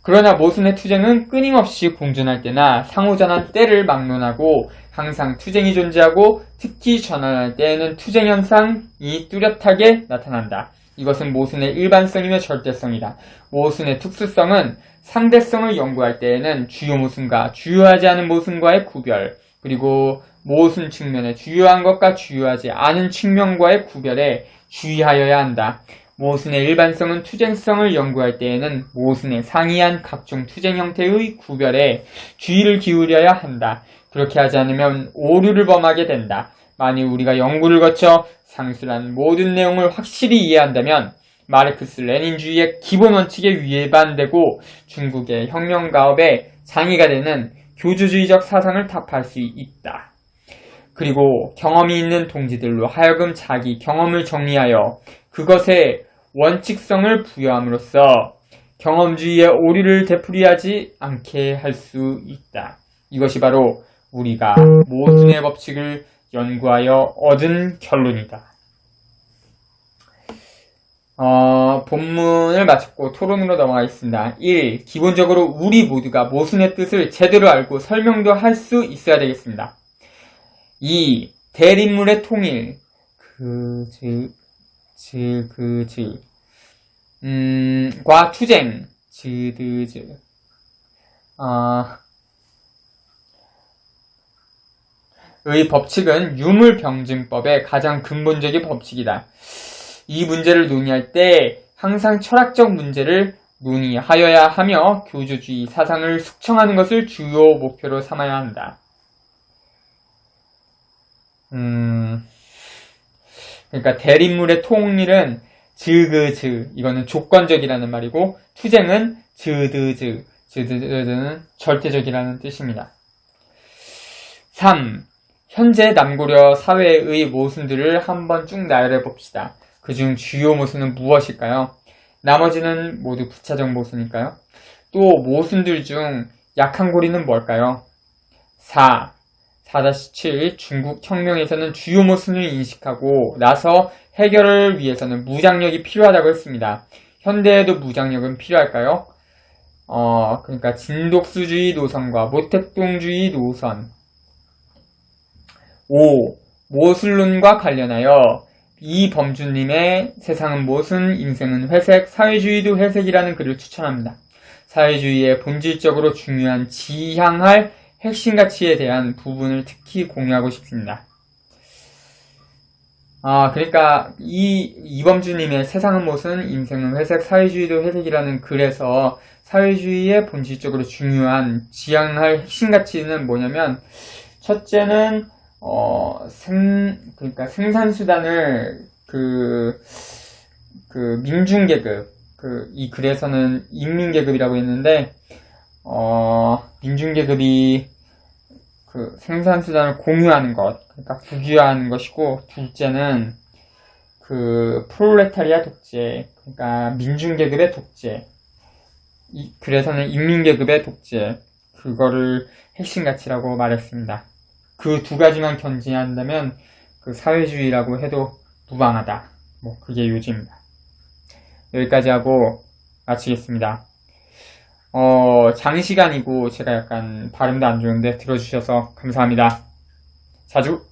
그러나 모순의 투쟁은 끊임없이 공존할 때나 상호전환 때를 막론하고 항상 투쟁이 존재하고 특히 전환할 때에는 투쟁 현상이 뚜렷하게 나타난다. 이것은 모순의 일반성이며 절대성이다. 모순의 특수성은 상대성을 연구할 때에는 주요 모순과 주요하지 않은 모순과의 구별, 그리고 모순 측면에 주요한 것과 주요하지 않은 측면과의 구별에 주의하여야 한다. 모순의 일반성은 투쟁성을 연구할 때에는 모순에 상이한 각종 투쟁 형태의 구별에 주의를 기울여야 한다. 그렇게 하지 않으면 오류를 범하게 된다. 만일 우리가 연구를 거쳐 상술한 모든 내용을 확실히 이해한다면 마르크스 레닌주의의 기본 원칙에 위반되고 중국의 혁명가업에 장애가 되는 교주주의적 사상을 타파할 수 있다. 그리고 경험이 있는 동지들로 하여금 자기 경험을 정리하여 그것에 원칙성을 부여함으로써 경험주의의 오류를 되풀이하지 않게 할 수 있다. 이것이 바로 우리가 모순의 법칙을 연구하여 얻은 결론이다. 본문을 마쳤고 토론으로 넘어가겠습니다. 1. 기본적으로 우리 모두가 모순의 뜻을 제대로 알고 설명도 할 수 있어야 되겠습니다. 2. 대립물의 통일 과 투쟁 의 법칙은 유물병증법의 가장 근본적인 법칙이다. 이 문제를 논의할 때 항상 철학적 문제를 논의하여야 하며 교주주의 사상을 숙청하는 것을 주요 목표로 삼아야 한다. 그러니까 대립물의 통일은 이거는 조건적이라는 말이고 투쟁은 즈드즈는 절대적이라는 뜻입니다. 3. 현재 남고려 사회의 모순들을 한번 쭉 나열해 봅시다. 그중 주요 모순은 무엇일까요? 나머지는 모두 부차적 모순일까요? 또 모순들 중 약한 고리는 뭘까요? 4-7 중국 혁명에서는 주요 모순을 인식하고 나서 해결을 위해서는 무장력이 필요하다고 했습니다. 현대에도 무장력은 필요할까요? 그러니까 진독수주의 노선과 모택동주의 노선. 5. 모순론과 관련하여 이범준님의 세상은 모순, 인생은 회색, 사회주의도 회색이라는 글을 추천합니다. 사회주의의 본질적으로 중요한 지향할 핵심 가치에 대한 부분을 특히 공유하고 싶습니다. 그러니까 이범준님의 세상은 모순, 인생은 회색, 사회주의도 회색이라는 글에서 사회주의의 본질적으로 중요한 지향할 핵심 가치는 뭐냐면 첫째는 그러니까 생산수단을 민중계급, 이 글에서는 인민계급이라고 했는데, 민중계급이 생산수단을 공유하는 것, 그러니까 국유화하는 것이고, 둘째는 프롤레타리아 독재, 그러니까 민중계급의 독재, 이 글에서는 인민계급의 독재, 그거를 핵심 가치라고 말했습니다. 그 두 가지만 견지한다면 사회주의라고 해도 무방하다. 그게 요지입니다. 여기까지 하고 마치겠습니다. 장시간이고 제가 약간 발음도 안 좋은데 들어주셔서 감사합니다. 자주